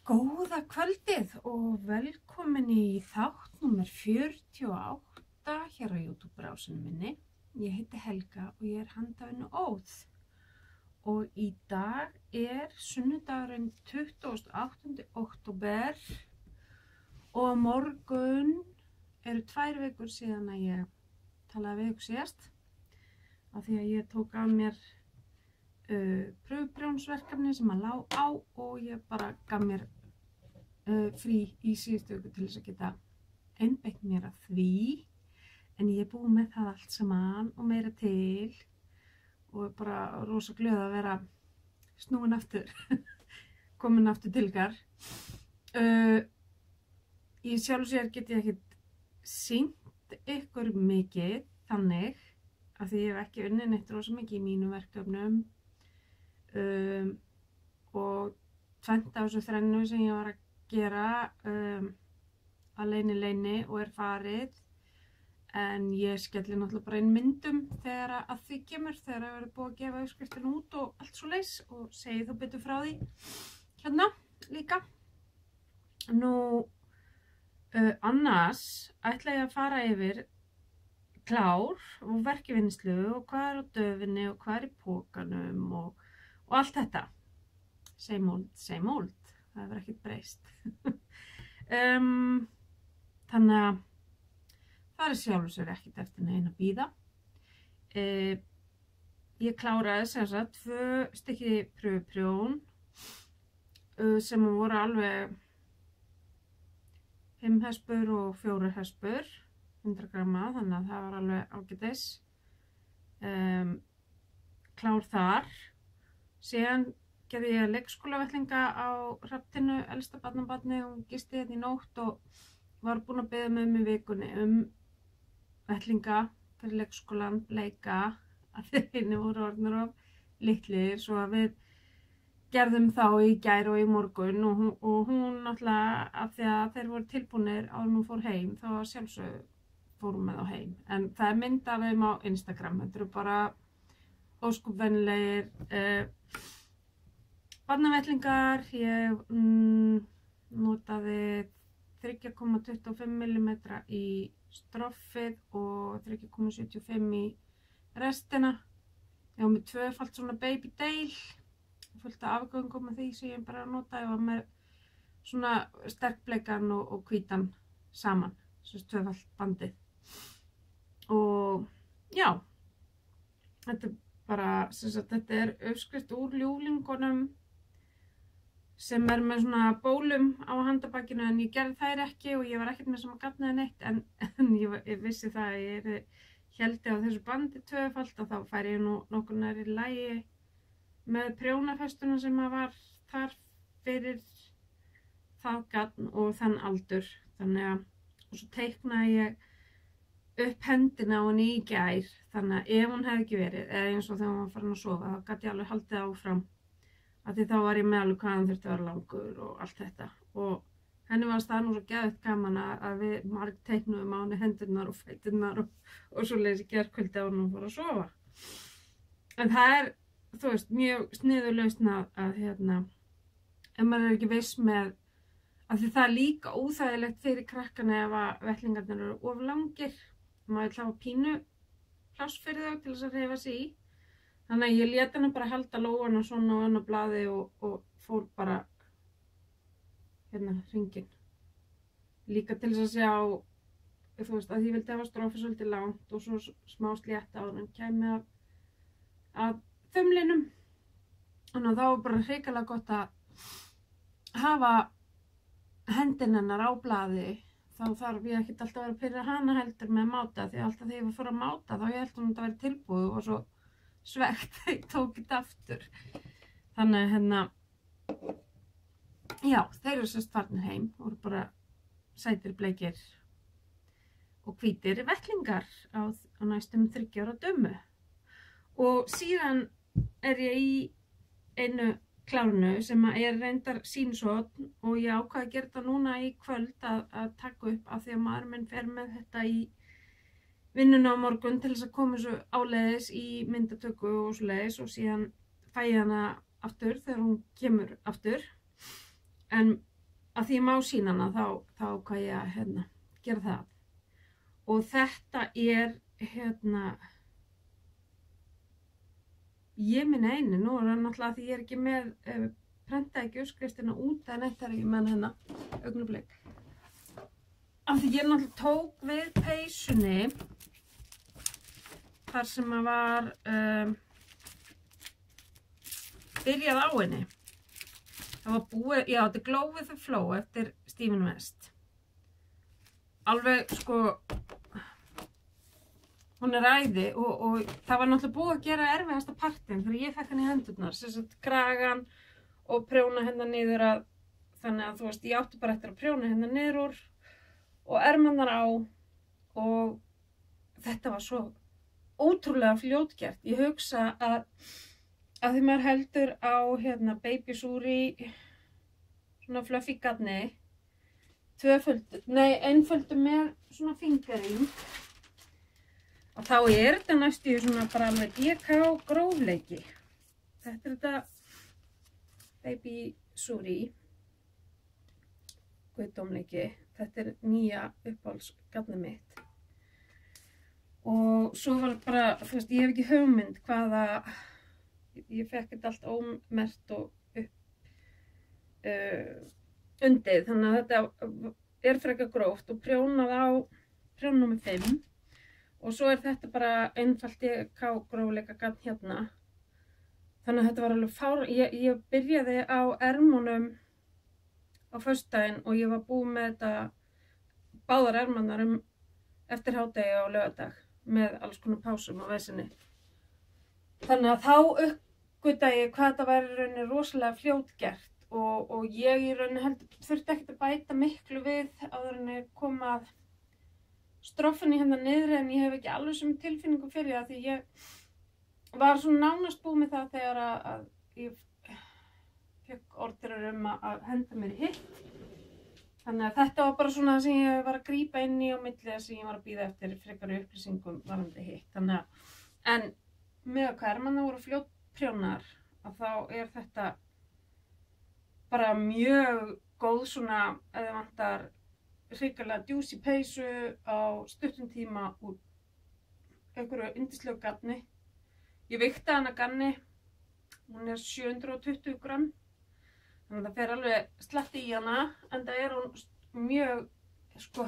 Góða kvöldið og velkomin í þátt númer 48 hér á YouTube-brásinu minni. Ég heiti Helga og ég er handhafinn Óð. Og í dag er sunnudagurinn 28. október og á morgun eru 2 vikur síðan að ég talaði við ykkur síðast. Af því að ég tók af mér pröfubrjónsverkefni sem að lá á og ég bara gaf mér frí í síðustu viku til þess að geta einbeitt mér að því, en ég er búin með það allt saman og meira til og er bara rosa glöð að vera snúin aftur komin aftur til ykkar. Í sjálfu sér get ég ekkert sýnt ykkur mikið þannig af því ég hef ekki unnið neitt rosa mikið í mínum verkefnum og tvennt af þessu þrennu sem ég var að gera að leyni og er farið, en ég skelli náttúrulega bara inn myndum þegar að því kemur, þegar að verður búið að gefa uppskriftin út og allt svo leys og segi þú betur frá því hérna líka. Nú annars ætla ég að fara yfir klár og verkvinnslu og hvað er á döfinni og hvað er í pókanum og allt þetta. Same old, það hefur ekkert breyst. Þannig að það er sjálfur sér ekkert eftir neina að bíða. Ég kláraði sem sagt 2 stykki pröfuprjón sem voru alveg 5 hespur og 4 hespur, 100 gramma, þannig að það var alveg ágætis. Klár þar. Síðan gerði ég leikskólavettlinga á Hrafntinu, elsta barnabarni, hún gisti hérna í nótt og var búin að biðja mig í vikunni vettlinga fyrir leikskólan, leika, að þeir voru orðnir of litlir, svo að við gerðum þá í gær og í morgun og hún náttúrulega, af því að þeir voru tilbúnir áður en hún fór heim, þá sjálfsög fórum með þá heim. En það er mynd af þeim á Instagram, þetta eru bara óskup venjulegir barnavettlingar. Ég notaði 3,25 mm í stroffið og 3,75 í restina. Ég var með 2-falt svona baby deil, fullt af afgöngum með því sem ég bara notaði. Ég var með svona sterkbleikan og hvítan saman, svona 2-falt bandið. Og já, þetta er bara, þetta er uppskrift úr ljúflingunum sem er með svona bólum á handabakinu, en ég gerði þær ekki og ég var ekkert með sama gatn eða neitt, en ég vissi það að ég héldi á þessu bandi 2-falt og þá færi ég nú nokkuð nærri lagi með prjónafestuna sem var þar fyrir það gatn og þann aldur. Þannig að, og svo teiknaði ég upp hendina á henni í gær, þannig að ef hún hefði ekki verið, eða eins og þegar hún var farin að sofa, þá gat ég alveg haldið áfram, af því þá var ég með alveg hvað hann þurfti að vera langur og allt þetta. Og henni var það nú svo geðveikt gaman að við marg teiknuðum á henni hendurnar og fæturnar og svo leiðis í gærkvöldi á henni og fór að sofa. En það er, þú veist, mjög sniðulausn að hérna, ef maður er ekki viss með, af því það er líka óþægilegt fyrir krakkana ef að vettlingarnir eru of langir. Maður vil hafa pínu pláss fyrir þau til þess að hreyfa sig í. Þannig að ég lét henni bara halda lóana svona á hennar blaði og fór bara hérna hringinn. Líka til þess að sjá, þú veist, að ég vildi hafa strófið svolítið langt og svo smá slétta á henni kæmi að þumlinum. Þannig að þá var bara hrikalega gott að hafa hendin hennar á blaði. Þá þarf ég ekkert alltaf að vera að pirra hana heldur með að máta, því alltaf þegar ég fór að máta þá ég held hún að vera tilbúið og svo svegt þegar ég tók þetta aftur. Þannig hérna, já, þeir eru sérst farnir heim og eru bara sætir, bleikir og hvítir vettlingar á næstum 30 ára dömu. Og síðan er ég í einu klárnu sem er reyndar sýnishorn og ég ákvað að gera þetta núna í kvöld að taka upp, af því að maður minn fer með þetta í vinnuna á morgun til þess að koma svo áleiðis í myndatöku og svoleiðis, og síðan fæ ég hana aftur þegar hún kemur aftur. En að því ég má sýna hana þá hvað ég að gera það. Og þetta ég minn einu, nú er það náttúrulega því ég er ekki með, prentaði ekki uppskriftina út en eitt er ekki með augnablik. Af því ég náttúrulega tók við peysunni þar sem að var byrjað á henni. Það var búið, já, þetta er Glow with the Flow eftir Stephen West. Alveg, sko, hún er æði og það var náttúrulega búið að gera erfiðasta partinn þegar ég fekk hann í hendurnar, sem sagt kragan og prjóna hérna niður að, þannig að þú veist, ég átti bara eftir að prjóna hérna niður úr og ermarnar á og þetta var svo ótrúlega fljótgert. Ég hugsa að því maður heldur á Baby Suri, svona fluffy garni, einföldu með svona fingering. Og þá er þetta næstu svona bara alveg DK grófleiki. Þetta er þetta Baby Suri, guðdómleiki. Þetta er nýja uppáhaldsgarnið mitt. Og svo var bara, þú veist, ég hef ekki hugmynd hvaða, ég fekk þetta allt ómerkt og upp undið. Þannig að þetta er frekar gróft og prjónað á prjónum með 5. Og svo er þetta bara einfalt DK grófleika garn hérna. Þannig að þetta var alveg ég byrjaði á ermunum á föstudaginn og ég var búin með þetta báðar ermarnar eftir hádegi á laugardag með alls konar pásum og vesinni. Þannig að þá uppgötaði ég hvað þetta var í rauninni rosalega fljótgert og ég í rauninni þurfti ekkert að bæta miklu við áður en ég kom að stroffunni hérna niðri, en ég hef ekki alveg sem tilfinningu fyrir það því ég var svona nánast búið með það þegar að ég fekk orderar að henda mér í hitt. Þannig að þetta var bara svona það sem ég var að grípa inn í á milli þess að ég var að bíða eftir frekari upplýsingum varðandi hitt. Þannig að, en með að hvað ermarnar voru fljótprjónar að þá er þetta bara mjög góð svona ef þið vantar hrikalega djúsi peysu á stuttum tíma úr einhverju yndislegu garni. Ég vigtaði hana garni, hún er 720 gramm, þannig að það fer alveg slatti í hana, en það er hún mjög, sko,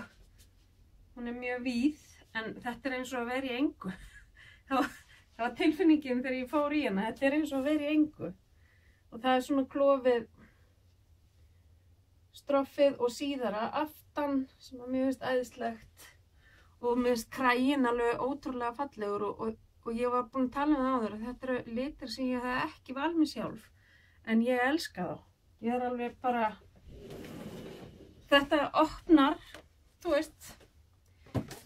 hún er mjög víð, en þetta er eins og að vera í engu. Það var tilfinningin þegar ég fór í hana, þetta er eins og að vera í engu. Og það er svona klofið stroffið og síðara aftan sem að mér finnst æðislegt og mér finnst kraginn alveg ótrúlega fallegur og ég var búin að tala um það áður að þetta eru litir sem ég hef ekki valið mér sjálf en ég elska þá. Ég er alveg bara, þetta opnar, þú veist,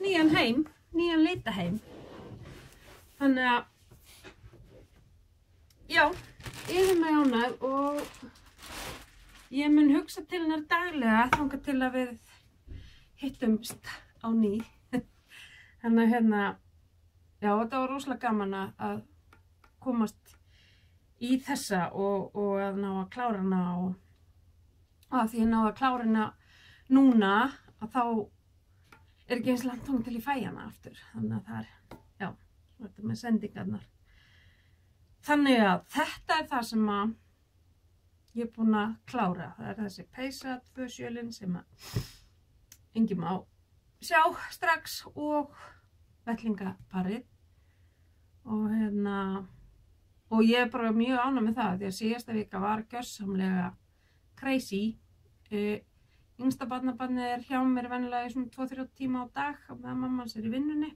nýjan heim, nýjan litaheim. Þannig að, já, ég er með ánægð og ég mun hugsa til hennar daglega þangað til að við hittumst á ný. Þannig að já, þetta var rosalega gaman að komast í þessa og að ná að klára hana og að því ég náði að klára hana núna að þá er ekki eins langt þangað til ég fæ hana aftur. Þannig að það er, já, þetta með sendingarnar. Þannig að þetta er það sem að ég er búin að klára. Það er þessi peysa 2 sjölin sem að enginn má sjá strax og vettlingaparið og ég er bara mjög ánægð með það því að síðasta vika var gjörsamlega crazy. Yngsta barnabarnið er hjá mér venjulega í svona 2-3 tíma á dag meðan mamma hans er í vinnunni.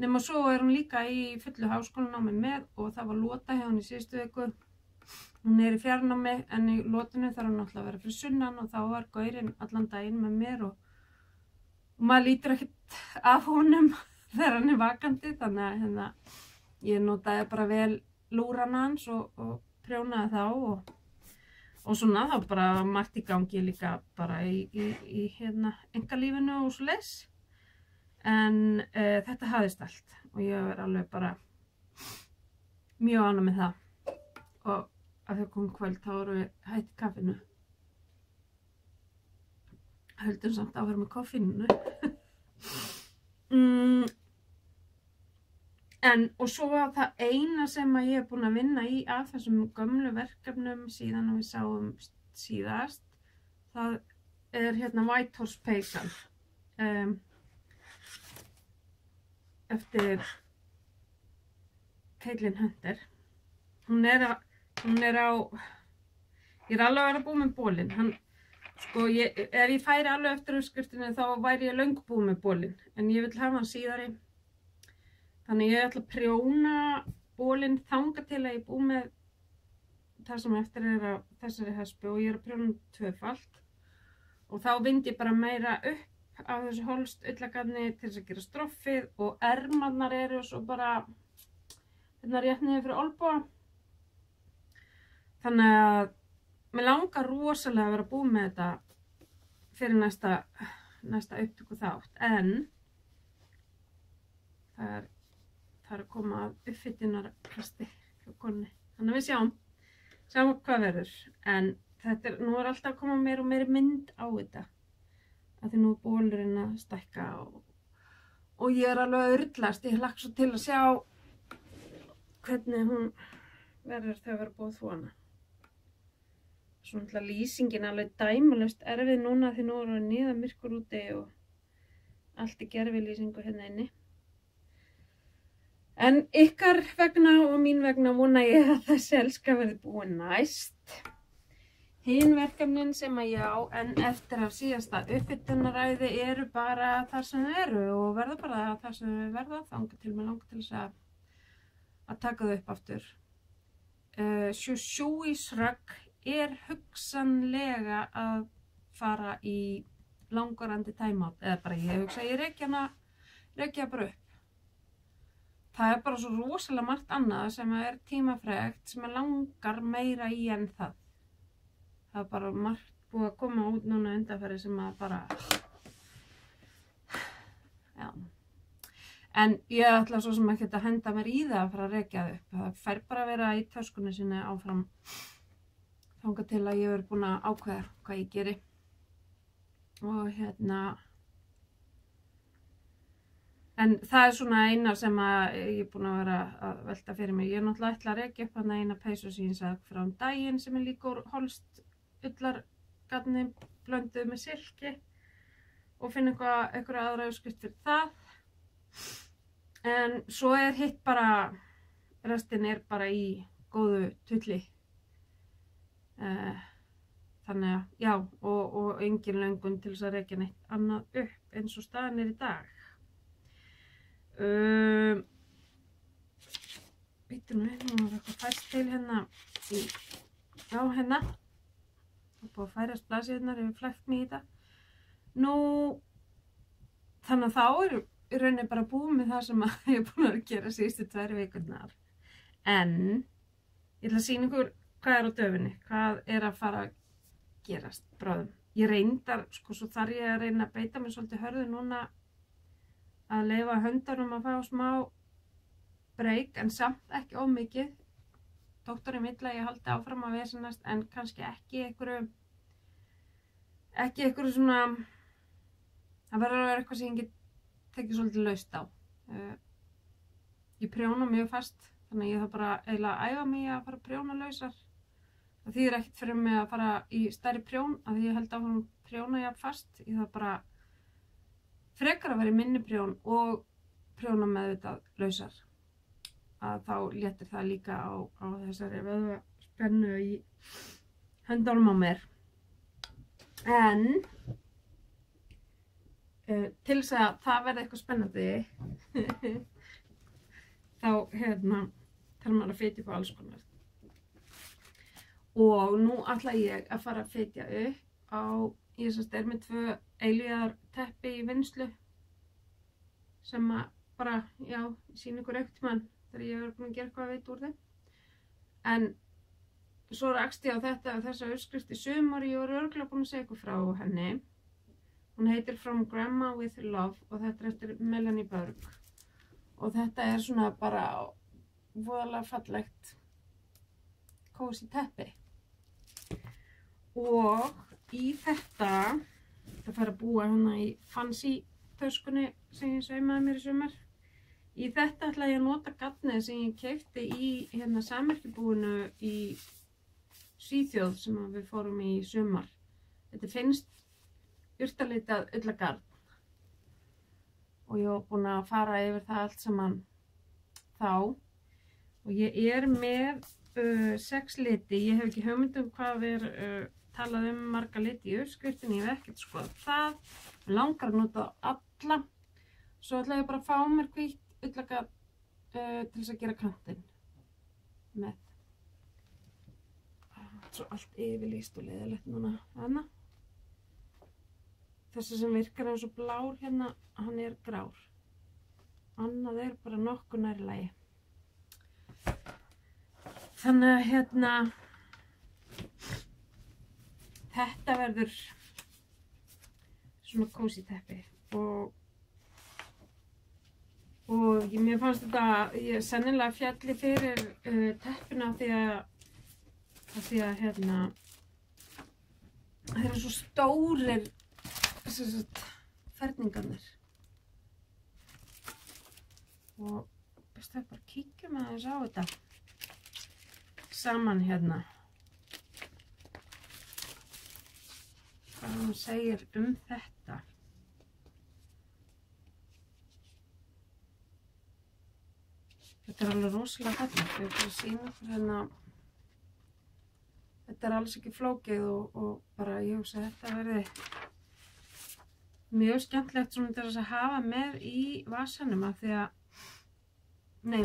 Nema svo er hún líka í fullu háskólanámi með og það var lota hjá henni í síðustu viku. Hún er í fjarnámi en í lotinu þarf hún alltaf að vera fyrir sunnan og þá var gaurinn allan daginn með mér og maður lítur ekkert af honum þegar hann er vakandi þannig að ég notaði bara vel lúrana hans og prjónaði þá og svona þá bara margt í gangi líka bara í einkalífinu og svoleiðis en þetta hafðist allt og ég var alveg bara mjög ánægð með það og að þegar kom kvöld þá voru við hætt í kaffinu höldum samt áfram með koffíninu. Og svo var það eina sem að ég búin að vinna í af þessum gömlu verkefnum síðan við sáum síðast. Það hérna White Horse peysan. Eftir Caitlin Hunter. Hún er á, ég alveg að vera búin með bólinn. Sko, ef ég færi alveg eftir uppskriftinni þá væri ég löngu búin með bólinn. En ég vil hafa hann síðari. Þannig ég ætla að prjóna bólinn þangað til að ég búi með það sem eftir af þessari hespu og ég að prjóna tvöfalt. Og þá vind ég bara meira upp af þessu holst ullagarni til þess að gera stroffið og ermarnar eru svo bara hérna rétt niður fyrir olnboga. Þannig að mér langar rosalega að vera búin með þetta fyrir næsta upptöku þátt, en það er að koma að uppfittunarkasti hjá konni. Þannig að við sjáum hvað verður. En nú er alltaf að koma meira og meiri mynd á þetta. Af því nú er bólurinn að stækka og ég er alveg að urlast. Ég hlakka svo til að sjá hvernig hún verður þegar verður búið að þvo hana. Svo náttúrulega lýsingin alveg dæmalaust erfið núna því nú er það niðamyrkur úti og allt í gervilýsingu hérna inni. En ykkar vegna og mín vegna vona ég að þessi elska verði búin næst. Hin verkefnin sem að ég á en eftir af síðasta uppfittunaræði eru bara þar sem þau eru og verða bara þar sem þau verða þangað til mig langar til þess að taka þau upp aftur. Shushui Shrug er hugsanlega að fara í langvarandi timeout eða bara ég hugsa ég reki bara upp. Það er bara svo rosalega margt annað sem er tímafrekt sem langar meira í en það. Það er bara margt búið að koma út núna undanfari sem að bara, já. En ég ætla svo sem ekki að henda mér í það að fara að rekja það upp. Það fer bara að vera í töskunni sinni áfram þangað til að ég verið búin að ákveða hvað ég geri. Og hérna, en það er svona eina sem að ég er búin að vera að velta fyrir mig. Ég er náttúrulega ætla að rekja upp hana eina peysu sem ég sagði frá daginn sem er líka úr holst ullargarni blönduð með silki og finna einhverja aðra uppskrift fyrir það. En svo er hitt bara, restin er bara í góðu tulli. Þannig að, já, og engin löngun til þess að rekja neitt annað upp eins og staðan er í dag. Býtum við, nú er eitthvað fæst til hérna já, hérna. Það er búið að færast blaðsíðurnar yfir flækt mig í þetta. Nú, þannig að þá er í rauninni bara búið með það sem ég er búin að gera síðustu 2 vikurnar. En ég ætla að sýna ykkur hvað er á döfinni, hvað er að fara að gerast bráðum. Ég reyndar, sko, svo þarf ég að reyna að beita mig svolítið hörðu núna að leyfa höndarum að fá smá breyk, en samt ekki of mikið. Doktorinn vill að ég haldi áfram að vesenast, en kannski ekki einhverju svona, það verður að vera eitthvað sem ég get tekið svolítið laust á. Ég prjóna mjög fast, þannig að ég þarf bara eiginlega að æfa mig að fara að prjóna lausar. Það þýðir ekkert fyrir mig að fara í stærri prjón, að ég held áfram að prjóna jafn fast. Ég þarf bara frekar að vera í minni prjón og prjóna meðvitað lausar. Að þá léttir það líka á þessari vöðvaspennu í höndunum á mér. En til þess að það verði eitthvað spennandi þá þarf maður að fitja upp á alls konar. Og nú ætla ég að fara að fitja upp á, ég er með 2 eilíðarteppi í vinnslu sem að bara, já, ég sýni ykkur ekkert mann þegar ég hefur búin að gera eitthvað að veit úr þeim. En svo rakst ég á þessa uppskrift í sumar, ég var örugglega búin að segja ykkur frá henni. Hún heitir From Grandma with Love og þetta er eftir Melanie Berg. Og þetta er svona bara voðalega fallegt cozy teppi. Og í þetta Það fær að búa hérna í fancy töskunni sem ég saumaði mér í sumar. Í þetta ætla ég að nota garnið sem ég keypti í hérna sammerkjubúinu í Svíþjóð sem við fórum í sumar. Þetta finnst jurtalitað ullagarn og ég var búin að fara yfir það allt saman þá og ég með 6 liti. Ég hef ekki hugmynd hvað við talað marga liti í uppskriftinni, ég hef ekkert skoðað það. Mig langar að nota alla. Svo ætla ég bara að fá mér hvítt ullagarn til þess að gera kantinn með. Svo allt yfirlýst og leiðilegt núna þarna. Þessi sem virkar eins og blár hérna, hann grár. Annað bara nokkuð nærri lagi. Þannig að hérna, þetta verður svona kósí teppi og mér fannst þetta, ég sennilega fjalli fyrir teppina því að hérna, þeir eru svo stórir ferningarnir og best að bara kíkjum aðeins á þetta saman hérna. Hvað hann segir þetta. Þetta alveg rosalega fallegt. Ég ætla að sýna ykkur hérna. Þetta alls ekki flókið og bara ég hugsa að þetta verði mjög skemmtilegt svona til þess að hafa með í vasanum af því að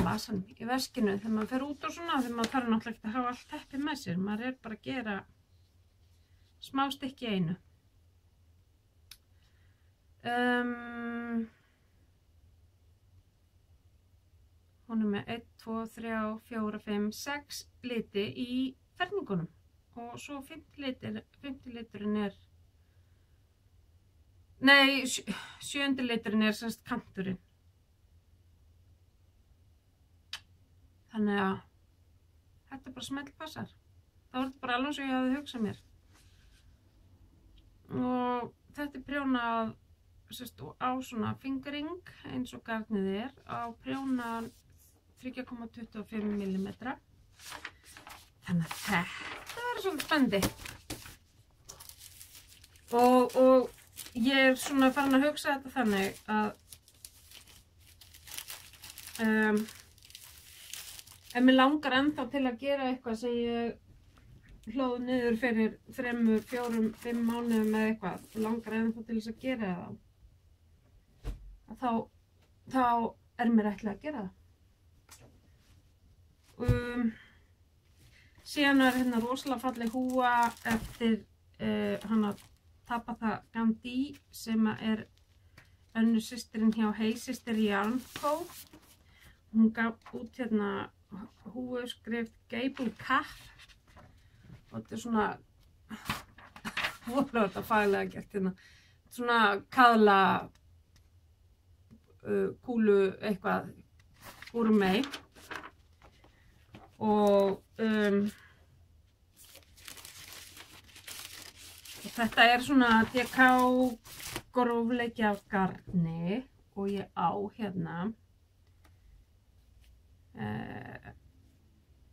vasanum, í veskinu þegar maður fer út og svona þegar maður þarf náttúrulega ekki að hafa allt teppið með sér. Maður bara að gera smá stykki í einu. Hún með 1, 2, 3, 4, 5, 6 liti í ferningunum og svo 5. liturinn nei, 7. liturinn semst kanturinn. Þannig að þetta bara smellpassar. Það var bara alveg eins og ég hafði hugsað mér. Og þetta prjónað á svona fingering eins og garnið á prjónað 3,25 mm. Þannig að þetta verður svolítið spennandi. Og ég svona farin að hugsa þetta þannig að ef mér langar ennþá til að gera eitthvað sem ég hlóð niður fyrir 3, 4, 5 mánuðum eða eitthvað og langar ennþá til þess að gera það þá mér ætlað að gera það. Síðan hérna rosalega falleg húa eftir hana Tabitha Gandhi sem önnur systirinn hjá Hey-Sister Yarn Co. Hún gaf út hérna húu skrift Gable Cap og þetta svona voru þetta faglega gert hérna svona kaðla kúlu eitthvað úr mei og þetta svona DK grófleiki af garni og ég á hérna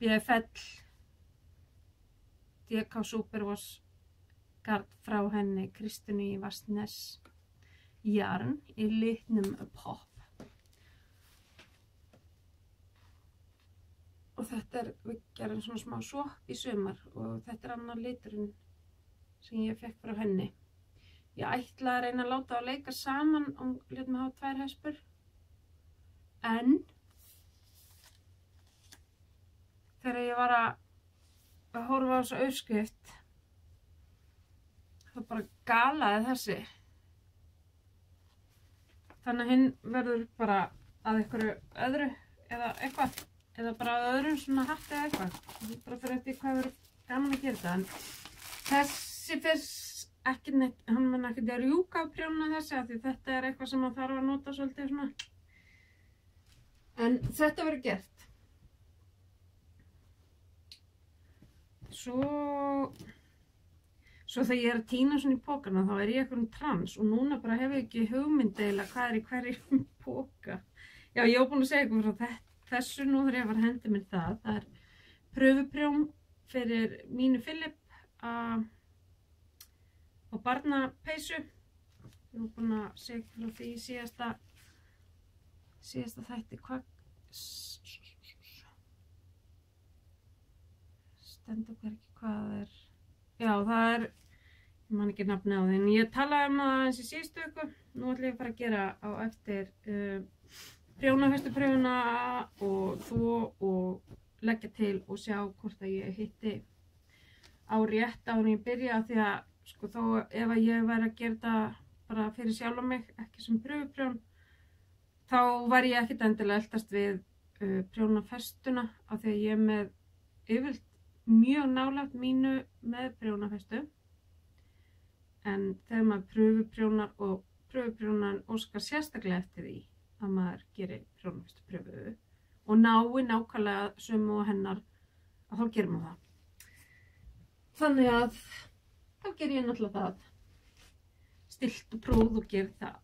BFL DK Superwash garn frá henni Kristínu í Vatnsnes Yarn í litnum pop. Og þetta við gerum svona smá svopp í sumar og þetta annar liturinn sem ég fekk frá henni. Ég ætla að reyna að láta að leika saman og létum hafa 2 hespur. En þegar ég var að horfa á þessu uppskrift þá bara galaði þessi. Þannig að hinn verður bara að einhverju öðru eða eitthvað. Eða bara að öðrum svona hatt eða eitthvað. Bara fyrir eftir hvað verður gaman að gera þetta. En þessi fyrst ekki neitt, hann mun ekki að rjúka á prjóna þessi af því þetta eitthvað sem maður þarf að nota svolítið svona. En þetta verður gert. Svo þegar ég að tína svona í pókana þá ég eitthvað trans og núna bara hef ég ekki hugmynd eiginlega hvað í hverjum póka. Já, ég var búin að segja eitthvað frá þessu nú þegar ég var að henda mér það. Það pröfuprjón fyrir mínu Philip og barnapeysu. Ég var búin að segja frá því síðasta þætti. Hvað stendur hvergi hvað það er. Já, það er, ég man ekki nafnið á því, en ég talaði það eins í síðustu viku. Nú ætla ég að fara að gera á eftir prjónafestupröfuna og þvo og leggja til og sjá hvort að ég hitti á rétt áður en ég byrja, því að sko þó ef að ég væri að gera það bara fyrir sjálfa mig, ekki sem pröfuprjón, þá var ég ekkert endilega eldast við prjónafestuna af því að ég er með yfirleitt mjög nálægt mínu með prjónafestu. En þegar maður pröfuprjónar og pröfuprjónan óskar sérstaklega eftir því að maður gerir prjónafestupröfu og nái nákvæmlega sömu og hennar, að þá gerir maður það. Þannig að þá ger ég náttúrulega það. Stillt og próð og ger það.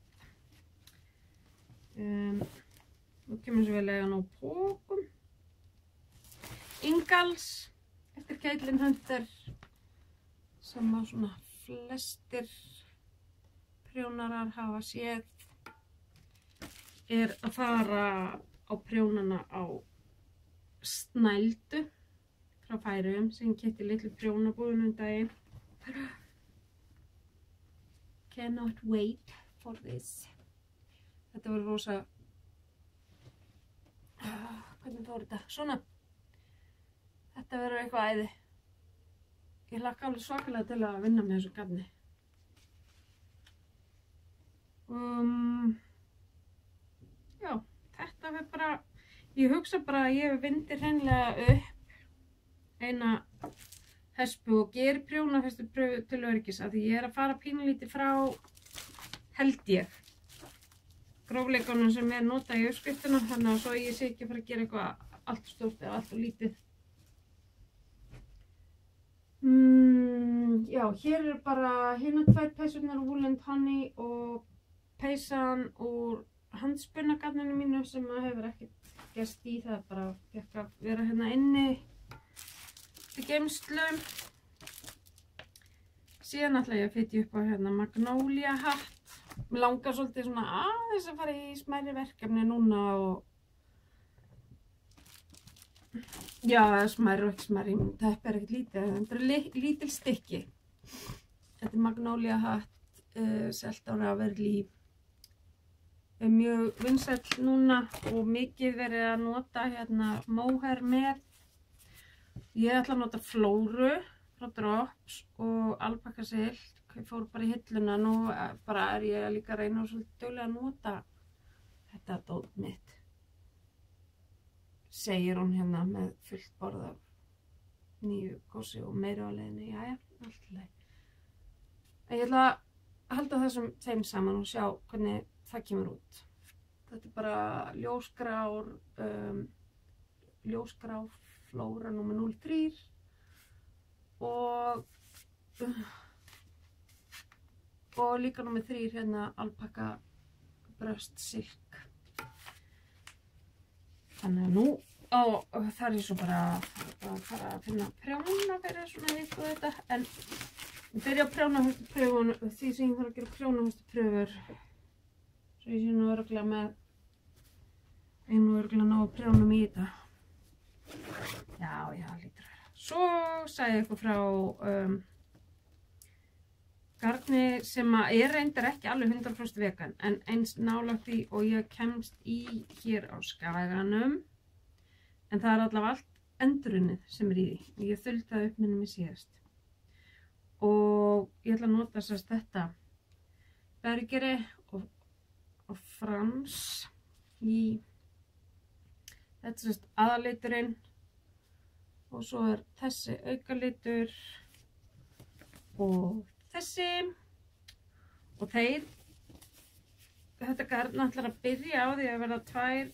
Nú kemur svo vel eiga ná pókum. Ingalls eftir Caitlin Hunter sem að svona flestir prjónarar hafa séð að fara á prjónana á snældu frá Færeyjum sem keypti litlu prjónabúðum daginn. Cannot wait for this. Þetta var rosa, hvernig fór þetta? Svona. Þetta verður eitthvað æði. Ég hlakka alveg svakalega til að vinna með þessu garni. Já, þetta verður bara, ég hugsa bara að ég vindi hreinlega upp eina hespu og geri prjónafestupröfu til öryggis af því ég að fara pínulítið frá, held ég, grófleikunum sem notað í uppskriftuna, þannig að svo ég sé ekki að fara að gera eitthvað allt stórt eða allt lítið. Já, hér bara hinar tvær peysurnar úr Wool & Honey og peysan úr handspunnagarninu mínu sem hefur ekkert gerst í, það bara fekk að vera hérna inni í geymslu. Síðan ætla ég að fitja upp á hérna Magnolia hatt. Mér langar svolítið svona aðeins að fara í smærri verkefni núna og já, smærri og ekki smærri, þetta ekkert lítið, þetta lítil stykki. Þetta Magnolia hatt, selt á Ravelry. Mjög vinsæll núna og mikið verið að nota hérna mohair með. Ég ætla að nota Flóru frá Drops og alpaka silt. Ég fór bara í hilluna, nú bara ég líka að reyna og svolítið duglega að nota þetta dót mitt. Segir hún hérna með fullt borð af nýju kossi og meira á leiðinni. Jæja, allt í lagi. Ég ætla að halda þessum þeim saman og sjá hvernig það kemur út. Þetta bara ljósgrá Flóra nr. 03 og líka nr. 3 hérna alpaka bröst silk. Þannig að nú þar ég svo bara að fara að finna prjóna fyrir svona hitt og þetta, en ég byrja á prjónafestupröfun því sem ég þarf að gera prjónafestupröfur svo ég sé nú örugglega með örugglega ná að prjónum í þetta. Já, lítur að vera. Svo sagði ég eitthvað frá garni sem reyndar ekki alveg 100% vegan, en eins nálægt því og ég kemst í hér á Skaganum, en það allavega allt endurunnið sem í því. Ég þuldi það upp minnum í síðast. Og ég ætla að nota sérst þetta Bergeri og Frans í þetta sérst aðaliturinn og svo þessi aukalitur og þessi og þetta garn ætlar að byrja á því að verða 2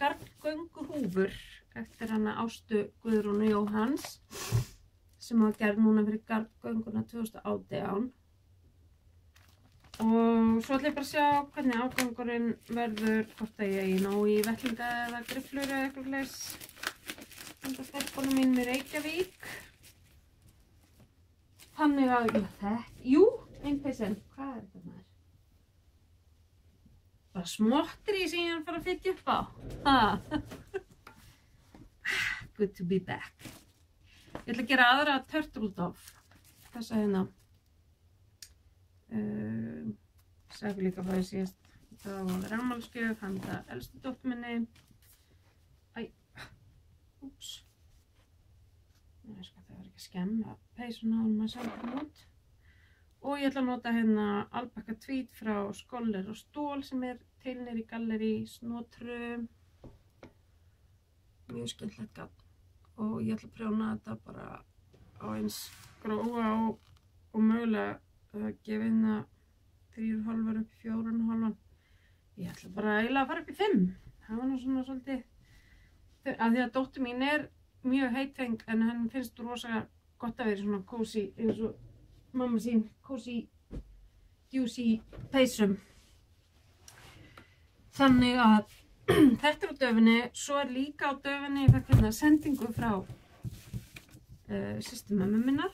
garngönguhúfur eftir hana Ástu Guðrúnu Jóhanns sem var gerð núna fyrir garðgönguna 2018. Og svo ætla ég bara að sjá hvernig ágangurinn verður, hvort að ég ná í vettlinga eða grifflur eða eitthvað leys. Þetta er stelpunum mín með Reykjavík. Þannig að, jú, einpeysan, hvað er þetta maður? Bara smottir í sem ég er að fara að fytja upp á. Good to be back. Ég ætla að gera aðra turtle dove. Þessa hérna. Sagði líka frá því síðast. Það var afmælisgjöf handa elstu dóttur minni. Úps. Það var ekki að skemma peysuna áður en maður sendi hún út. Og ég ætla að nota hérna Alpaka Tweed frá Skoller og Stól sem er til niður í gallerí Snotru. Mjög skemmtilegt gagn. Og ég ætla að prjóna þetta bara á eins grófa og mögulega gefa hérna 3,5 upp í 4,5. Ég ætla bara eiginlega að fara upp í 5. Það var nú svona svolítið, af því að dóttir mín er mjög heitfeng en henni finnst rosa gott að vera svona cozy eins og mamma sín, cozy, juicy peysum. Þannig að þetta er á döfinni, svo er líka á döfinni, ég fekk hérna sendingu frá systurmömmu minnar.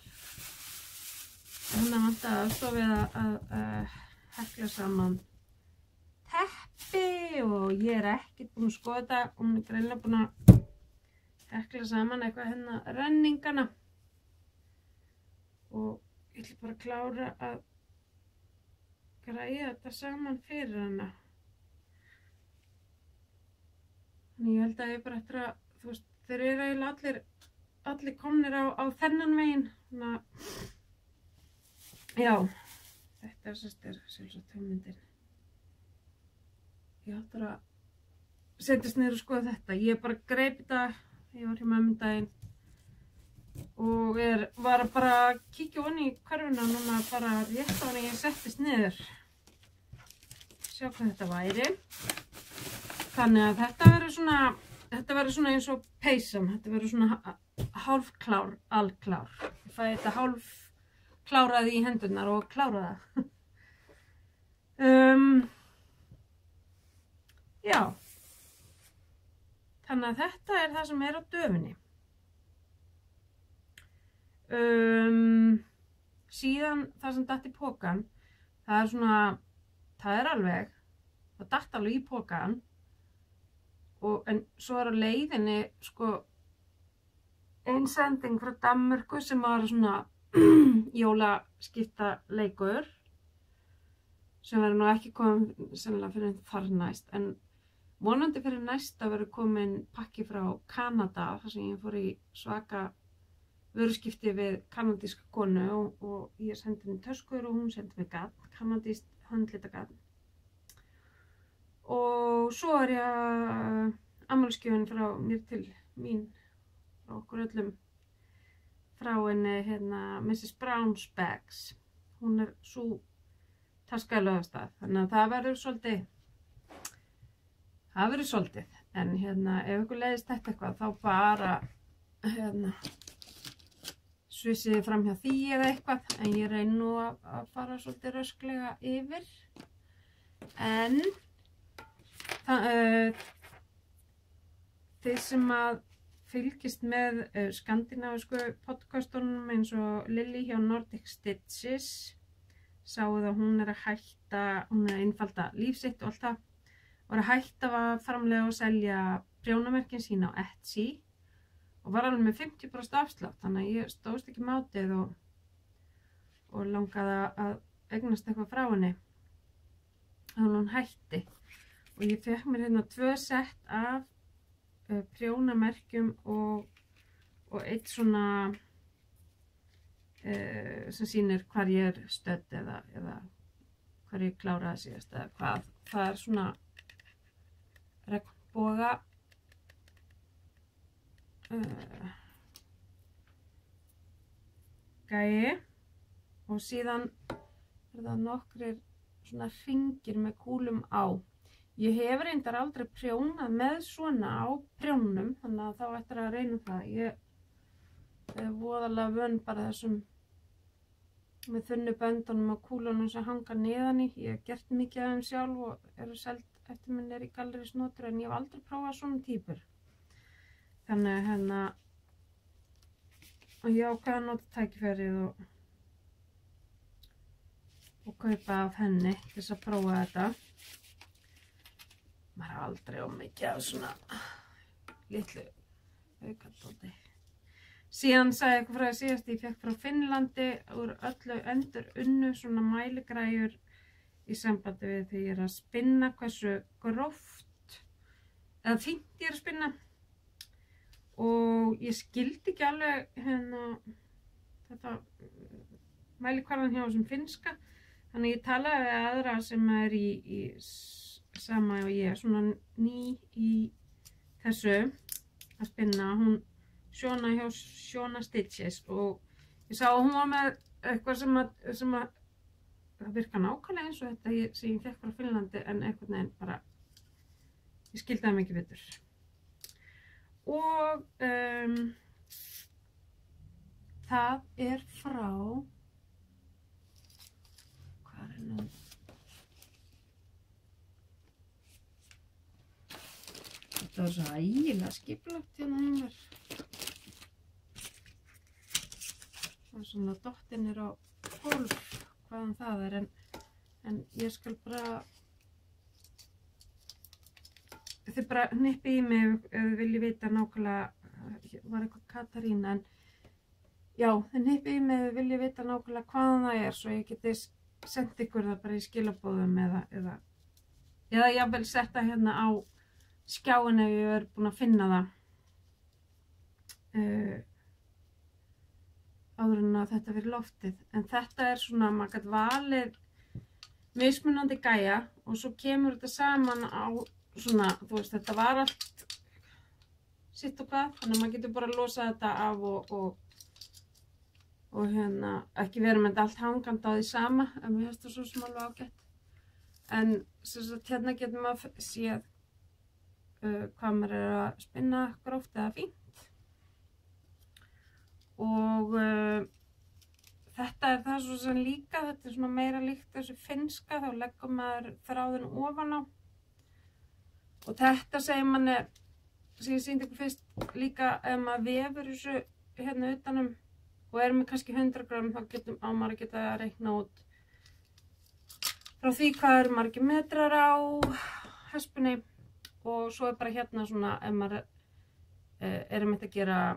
Hún er alltaf aðstofið að hekla saman teppi og ég er ekkert búin að skoða þetta. Hún er greinilega búin að hekla saman eitthvað hérna renningana. Og ég ætla bara að klára að græja þetta saman fyrir hana. Þannig ég held að ég bara eftir að, þú veist, þeir eru eiginlega allir komnir á þennan veginn. Þannig að, já, þetta er sjálfsagt hugmyndin. Ég ætla að setjast niður og skoða þetta. Ég bara greip þetta, ég var hjá mömmu daginn og var bara að kíkja ofan í körfuna núna bara rétt á henni ég settist niður. Sjá hvað þetta væri. Þannig að þetta verður svona eins og peysam. Þetta verður svona hálfklár, alklár. Ég fæ þetta kláraði í hendurnar og kláraði það. Já. Þannig að þetta er það sem er á döfinni. Síðan það sem datt í pokan, það datt alveg í pokan, en svo er á leiðinni, sko, ein sending frá Danmörku sem var svona jólaskipta leikur sem verður nú ekki komin sennilega fyrir þar næst en vonandi fyrir næsta verður komin pakki frá Kanada þar sem ég fór í svaka vöruskipti við kanadíska konu og ég sendi henni töskur og hún sendi mig gagn, kanadískt handlitagatn. Og svo er ég afmælisgjöfin frá mér til mín, frá okkur öllum, frá henni hérna Mrs. Brown's Bags. Hún er svo taska í Laugardalsstað, þannig að það verður svolítið. En hérna ef ykkur leiðist þetta eitthvað þá bara hérna svissið fram hjá því eða eitthvað, en ég reyni nú að fara svolítið rösklega yfir. En þeir sem að fylgist með skandinavísku podcastunum eins og Lilli hjá Nordic Stitches sáu að hún er að einfalda líf sitt og allt það og er að hætta að framleiða og selja prjónamerkin sín á Etsy og var alveg með 50% afslátt, þannig að ég stóðst ekki mátið og langaði að eignast eitthvað frá henni þannig að hún hætti og ég fekk mér hérna 2 sett af prjónamerkjum og eitt svona sem sýnir hvar ég er stödd eða hvar ég kláraði síðast eða hvað. Það er svona regnboga gæi og síðan er það nokkrir svona hringir með kúlum á. Ég hef reyndar aldrei prjónað með svona á prjónum, þannig að þá ættir að reyna það. Ég voðalega vön bara þessum með þunnu böndunum og kúlunum sem hanga neðan í. Ég hef gert mikið af þeim sjálf og eru selt eftir minn í Gallerí Snotra en ég hef aldrei prófað svona típur. Þannig og ég ákvað að nota tækifærið og kaupa af henni til þess að prófa þetta. Maður har aldrei mikið af svona litlu aukadóti. Síðan sagði ég frá því síðast, ég fekk frá Finnlandi úr öllu endur unnu svona mæligræjur í sambandi við því ég er að spinna hversu gróft eða fínt ég er að spinna. Og ég skildi ekki alveg þetta mælikvarðan hjá þessum finnska. Þannig ég talaði við aðra sem er í sama og ég, svona ný í þessu að spinna. Hún Sjóna hjá Sjóna Stitches og ég sá að hún var með eitthvað sem að það virka nákvæmlega eins og þetta sem ég fekk frá Finnlandi en einhvern veginn bara ég skildi það mikið betur. Og það er frá hvað er nú? Þetta var svo ægilega skipulagt hérna heimar. Það er svona dottinir á hólf hvaðan það er en ég skal bara þið bara hnippi í mig ef þið viljið vita nákvæmlega var eitthvað Katarína en já, þið hnippi í mig ef þið viljið vita nákvæmlega hvaðan það er svo ég geti sendt ykkur það bara í skilabóðum eða jafnvel setta hérna á skjáin ef ég er búin að finna það áður en að þetta fyrir loftið. En þetta er svona, maður gæti valið mismunandi gæja og svo kemur þetta saman á svona, þú veist, þetta var allt sitt og hvað, þannig að maður getur bara að losa þetta af og ekki vera með þetta allt hangandi á því sama, en mér finnst það svo sem alveg ágætt. En sem sagt, hérna getur maður séð hvað maður er að spinna gróft eða fínt. Og þetta er það svo sem líka, þetta er svona meira líkt þessu finnska, þá leggur maður þráðin ofan á. Og þetta segir manni, sem ég sýndi ykkur fyrst, líka ef maður vefur þessu hérna utanum og er með kannski 100 gram, þá á maður að geta að reikna út frá því hvað eru margir metrar á hespunni og svo er bara hérna svona, ef maður er að gera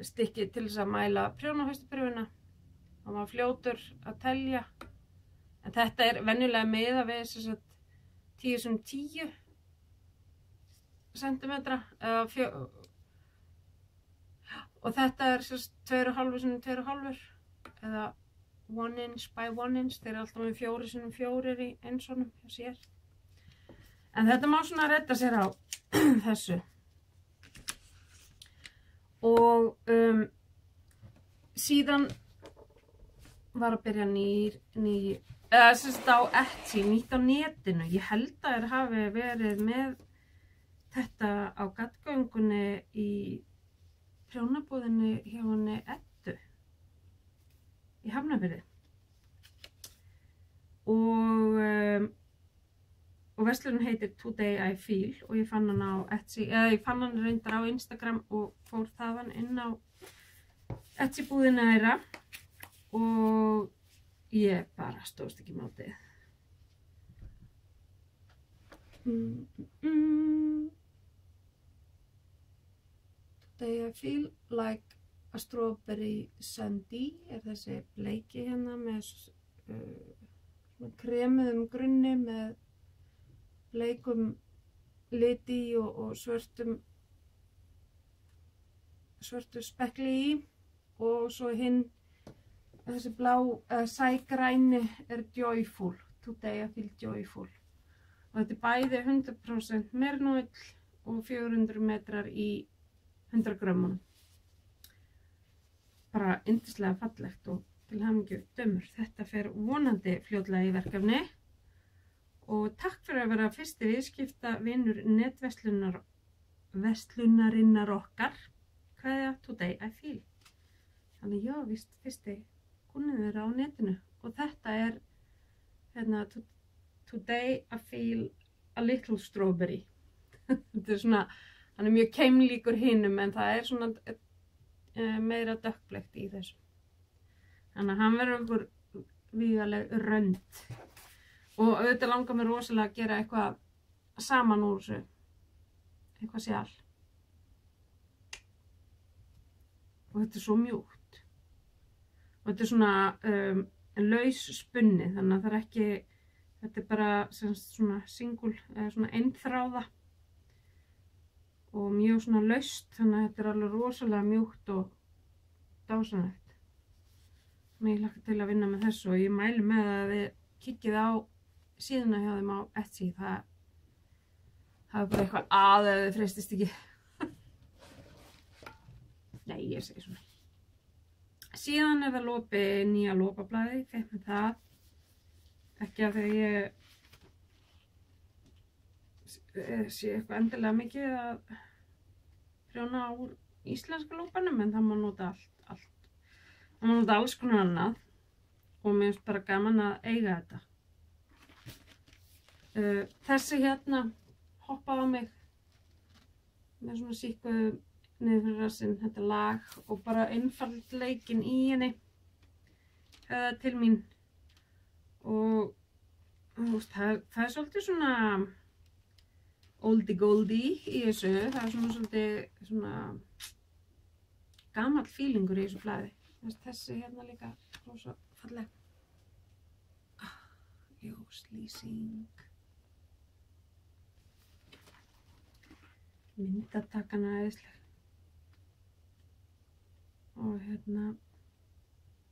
stykki til þess að mæla prjónahaustaprufuna og maður fljótur að telja en þetta er venjulega miðað við 10x10 cm og þetta er 2,5x2,5 eða 1 inch by 1 inch, þeir eru alltaf með 4x4 í einsonum hjá sér en þetta má svona redda sér á þessu. Og síðan var að byrja eða sérst á Etsy, nýtt á netinu. Ég held að þér hafi verið með þetta á gatgöngunni í prjónabúðinni hjá henni Eddu í Hafnarfirði. Og verslunin heitir Today I Feel og ég fann hann á Etsy, eða ég fann hann reyndar á Instagram og fór þaðan inn á Etsy búðina þeirra og ég bara stóðst ekki mátið. Today I Feel Like a Strawberry Sundae er þessi bleiki hérna með kremuðum grunni með bleikum liti og svörtu spekli í og svo hinn þessi blá sægræni er Joyful, Today I Feel Joyful og þetta er bæði 100% mernúill og 400 metrar í 100 grömmunum bara yndislega fallegt og til hamingju dömur. Þetta fer vonandi fljótlega í verkefni og takk fyrir að vera fyrsti viðskipta vinur netverslunarinnar okkar kveðja, today I feel. Þannig já, víst fyrsti kúnninn þeirra á netinu og þetta hérna, today I feel a little strawberry. Þetta svona, hann mjög keimlíkur hinum en það svona meira dökkbleikt í þessu. Þannig að hann verður okkur vígaleg rönd. Og auðvitað langar mér rosalega að gera eitthvað saman úr þessu. Eitthvað sjál. Og þetta svo mjúkt. Og þetta svona laus spunni, þannig að það ekki, þetta bara svona single, eða svona einþráða. Og mjög svona laust, þannig að þetta alveg rosalega mjúkt og dásanlegt. Ég hlakka til að vinna með þessu og ég mæli með að þið kikkið á síðuna hjá þeim á Etsy. Það bara eitthvað ef þið freistist ekki. Nei, ég segi svona. Síðan það lopi nýja lopablaði, fekk með það. Ekki að þegar ég sé eitthvað endilega mikið að prjóna úr íslenska lópanum en það má nota allt. Það má nota alls konar annað og mér finnst bara gaman að eiga þetta. Þessi hérna hoppaði á mig með svona síkkuðu niður fyrir rassinn, þetta lag og bara einfaldleikinn í henni höfða til mín og þú veist, það svolítið svona oldie goldie í þessu, það svona svolítið svona gamall feelingur í þessu flæði. Þessi hérna líka rosa falleg. Ljóslýsing. Myndatakana æðisleg. Og hérna,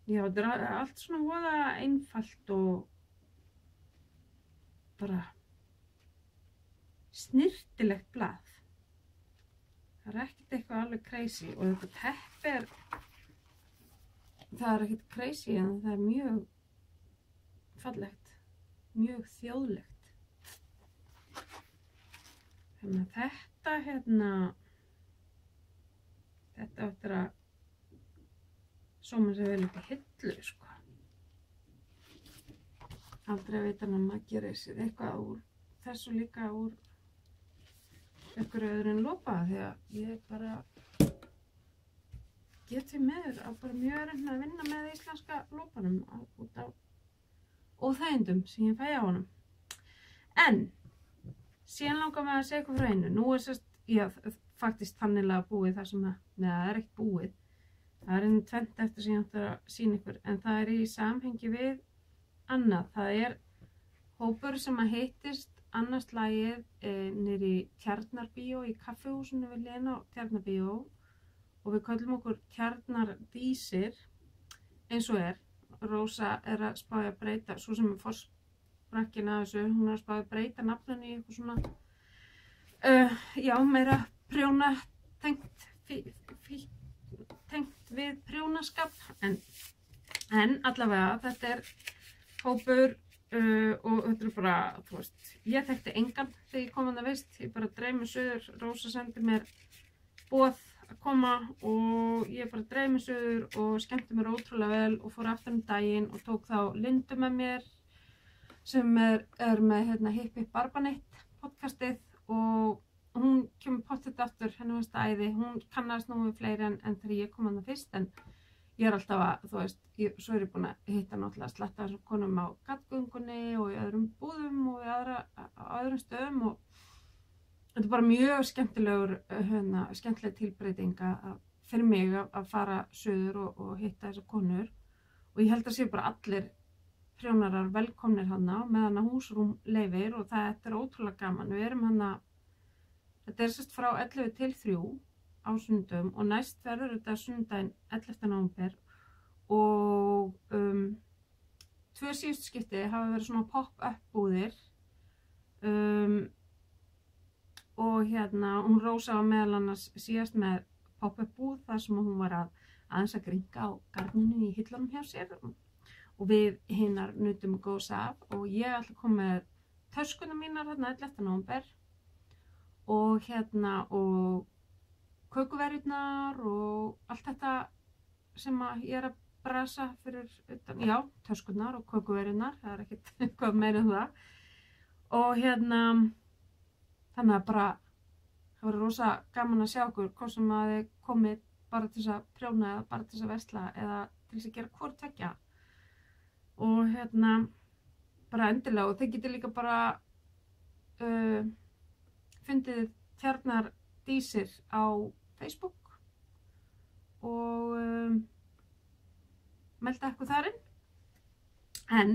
já, þetta allt svona voða einfalt og bara snyrtilegt blað. Það ekkert eitthvað alveg crazy og þetta teppi það ekkert crazy en það mjög fallegt, mjög þjóðlegt. Þannig að þetta hérna, þetta áttur að sóma sér vel upp í hillu, sko. Aldrei veit hann að maður gerir sér eitthvað úr þessu líka úr einhverju öðru en lopa því að ég bara geti með að bara mjög reyna að vinna með íslenska lopanum út af óþægindum sem ég fæ á honum. En síðan langar mig að segja eitthvað frá einu. Nú sérst, já, faktist þannilega búið það sem það ekkert búið. Það einu tvennt eftir sem ég átti að sýna ykkur, en það í samhengi við annað. Það hópur sem að hittist annað slagið niðri í Tjarnarbíó í kaffihúsinu við hliðina á Tjarnarbíó og við köllum okkur Tjarnardísir eins og Rósa að spája að breyta, svo sem forsbrakkin af þessu, hún að spája að breyta nafninu í eitthvað svona já, meira prjóna tengt við prjónaskap en allavega þetta hópur og þetta bara, þú veist, ég þekkti engan þegar ég kom þarna vist, ég bara dreif mig suður, Rósa sendi mér boð að koma og ég bara dreif mig suður og skemmti mér ótrúlega vel og fór aftur daginn og tók þá Lindu með mér sem með hérna Hip Hip Barbaneitt podcastið og hún kemur pottet aftur, henni varst æði, hún kannast nú við fleiri en þegar ég kom þarna fyrst en ég alltaf að, þú veist, svo ég búin að hitta náttúrulega slatta þessum konum á gatgöngunni og í öðrum búðum og í öðrum stöðum og þetta bara mjög skemmtileg tilbreyting fyrir mig að fara suður og hitta þessar konur og ég held að séu bara allir prjónarar velkomnir hana með húsrúm leyfir og þetta ótrúlega gaman. Við erum þetta sérst frá 11 til 3 á sunnudögum og næst verður þetta sunnudaginn 11. nóvember og 2 síðustu skipti hafa verið svona pop-up búðir og hérna hún Rósa var meðal annars síðast með pop-up búð þar sem hún var aðeins að gringa á garninu í hillunum hjá sér og við hinnar nutum góðs af og ég ætla að koma með töskuna mínar hérna 11. nóvember og hérna og kökuverjurnar og allt þetta sem að ég að brasa fyrir utan, já, töskurnar og kökuverjurnar, það ekkert eitthvað meira en það. Og þannig að bara, það var rosa gaman að sjá okkur, hvort sem að þið komið bara til þess að prjóna eða bara til þess að versla eða til þess að gera hvort tveggja. Og bara endilega, og þið getið líka bara fundið Tjarnar Dísir á Facebook og melda eitthvað þar inn. En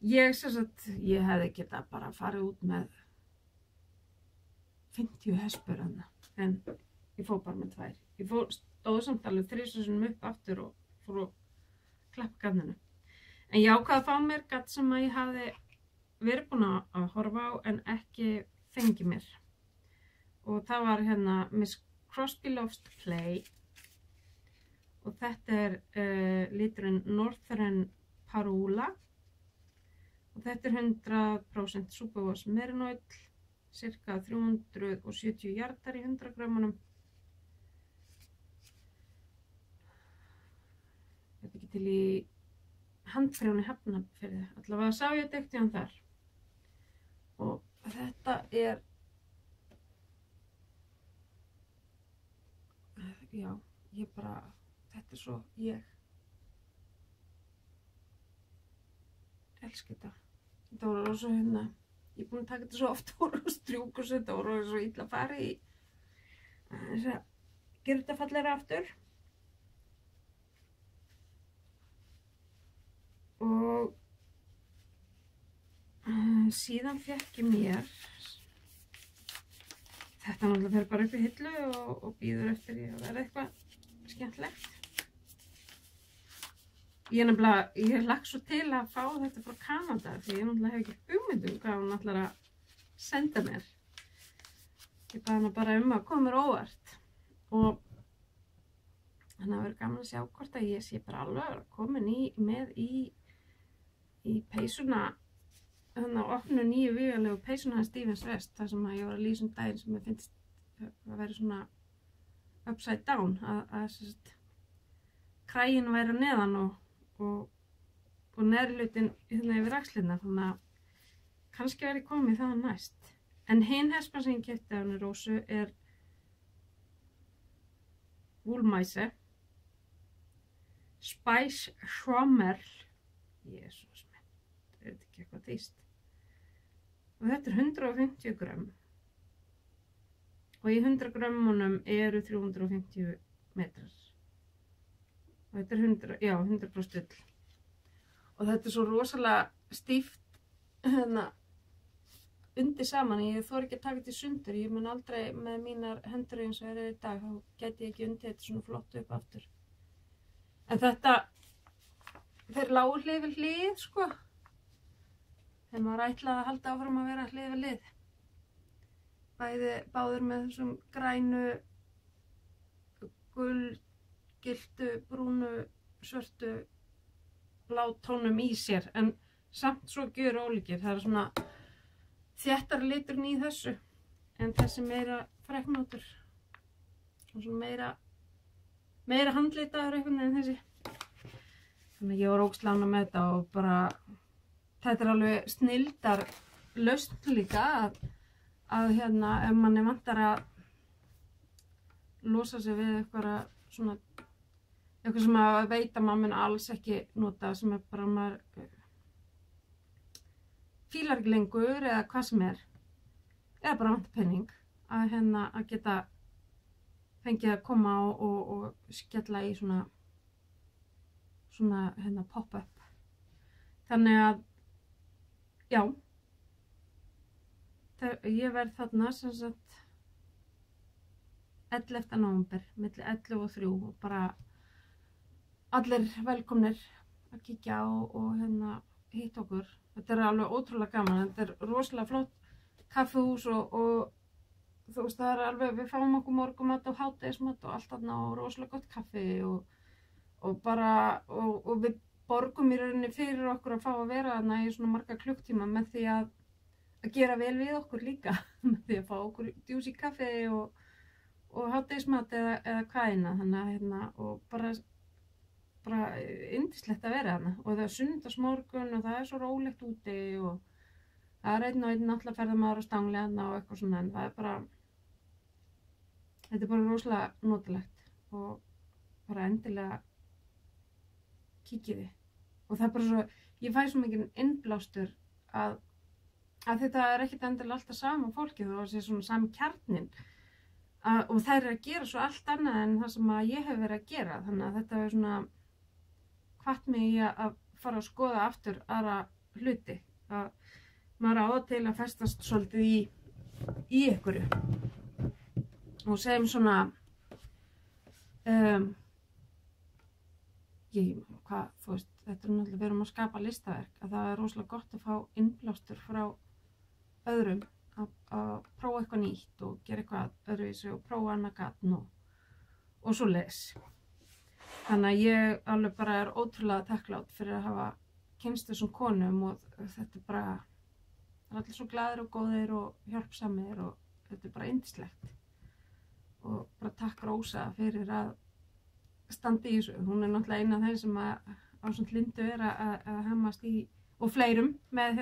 ég hefði getað bara farið út með 50 hespur þarna, en ég fór bara með 2. Ég stóð samt alveg 3 sinnum upp aftur og fór að klappa gatninu. En ég ákvað að fá mér gatt sem að ég hafði verið búin að horfa á en ekki fengið mér. Og það var Miss Crosby Loves to Play og þetta liturinn Northern Parula og þetta 100% Superwash Merinoil, cirka 370 hjartar í 100 grammunum. Þetta ekki til í handprjóni Hafnarfirði, allavega sá ég þetta ekkert þar. Og þetta já, þetta svo ég elska þetta. Þetta voru svo ég búin að taka þetta svo oft úr og strjúka og þetta voru svo illa að fara í þess að gera þetta fallegra aftur. Og síðan fékk ég mér, þetta náttúrulega fer bara upp í hillu og bíður eftir ég að verða eitthvað skemmtilegt. Ég lagt svo til að fá þetta frá Kanada því ég náttúrulega hef ekki hugmynd hvað hún ætlar að senda mér. Ég bað hana bara að koma mér óvart og þannig að verður gaman að sjá hvort að ég sé bara alveg komin með í peysuna, þannig að opnu nýju vígalegu peysuna hans Stevens West, þar sem að ég var að lýsa daginn sem ég finnst að vera svona upside down, að krægin væri neðan og neðri hlutin yfir axlirnar, þannig að kannski verði komið það næst. En hinn hespan sem ég keypti af henni Rósu Woolmeise Spice Schwammerl, Jesús minn, þetta ekki eitthvað dýst. Og þetta 150 grömm. Og í 100 grömmunum eru 350 metrar. Og þetta 100% ull. Og þetta svo rosalega stíft undir saman. Ég þori ekki að taka þetta í sundur. Ég mun aldrei með mínar hendur eins og í dag. Þá geti ég ekki undið þetta svona flott upp aftur. En þetta þeir lágu hlið við hlið, sko. Þegar maður ætlaði að halda áfram að vera hlið við hlið. Báðir með þessum grænu, gulgiltu, brúnu, svörtu lágtónum í sér. En samt svo gjörólíkir. Það svona þéttari liturinn í þessu. En þessi meira freknótur. Og svona meira handlitaður einhvern veginn þessi. Þannig að ég var ógeðslega ánægð með þetta og bara, þetta alveg snilldar lausn líka að ef manni vantar að losa sig við eitthvað sem að veit að maður mun alls ekki nota, sem bara maður fílar ekki lengur eða hvað sem eða bara vantar penning, að geta fengið að koma og skella í svona pop-up. Þannig að, já, ég verð þarna sem sagt 11. nóvember, milli 11 og 3 og bara allir velkomnir að kíkja og hitta okkur. Þetta alveg ótrúlega gaman, þetta rosalega flott kaffihús og þú veist, það alveg, við fáum okkur morgumat og hádegismat og allt þarna og rosalega gott kaffi og við borgum í rauninni fyrir okkur að fá að vera þarna í svona marga klukktíma með því að gera vel við okkur líka, með því að fá okkur djúsi kaffi og hádegismat eða hvaðina, þannig að og bara yndislegt að vera þarna og það er sunnudagsmorgun og það er svo rólegt úti og það er einn og einn náttúrulega ferðamaður á stangli þarna og eitthvað svona en það er bara þetta er bara rosalega notalegt og bara endilega kíkiði og það er bara svo, ég fæ svo mikið innblástur að þetta er ekkert endilega alltaf sama fólkið og það sé svona sami kjarnin og þær eru að gera svo allt annað en það sem að ég hef verið að gera þannig að þetta er svona hvatt mig í að fara að skoða aftur aðra hluti að maður á til að festast svolítið í einhverju og segjum svona þú veist, þetta er náttúrulega við erum að skapa listaverk að það er rosalega gott að fá innblástur frá öðrum að prófa eitthvað nýtt og gera eitthvað öðruvísi og prófa annað gatn og svo les þannig að ég alveg bara er ótrúlega þakklát fyrir að hafa kynnst þessum konum og þetta er bara það er allir svo glaðir og góðir og hjálpsamir og þetta er bara yndislegt og bara takk Rósa fyrir að standa í þessu, hún er náttúrulega eina af þeim sem ásamt Lindu er að hemmast í og fleirum með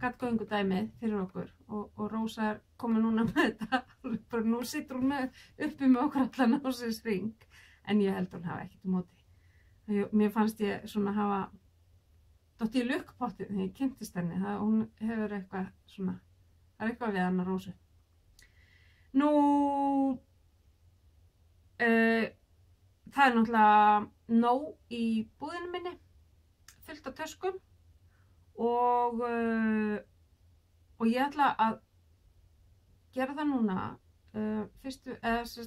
gatgöngudæmið fyrir okkur og Rósa er komin núna með þetta bara nú situr hún uppi með okkur allan á sér hring en ég held hún hafa ekkert móti mér fannst ég svona hafa dottið í lukkpottið þegar ég kynntist henni það hún hefur eitthvað svona það er eitthvað við hana Rósu nú það er náttúrulega nóg í búðinu minni fullt af töskum og ég ætla að gera það núna fyrstu,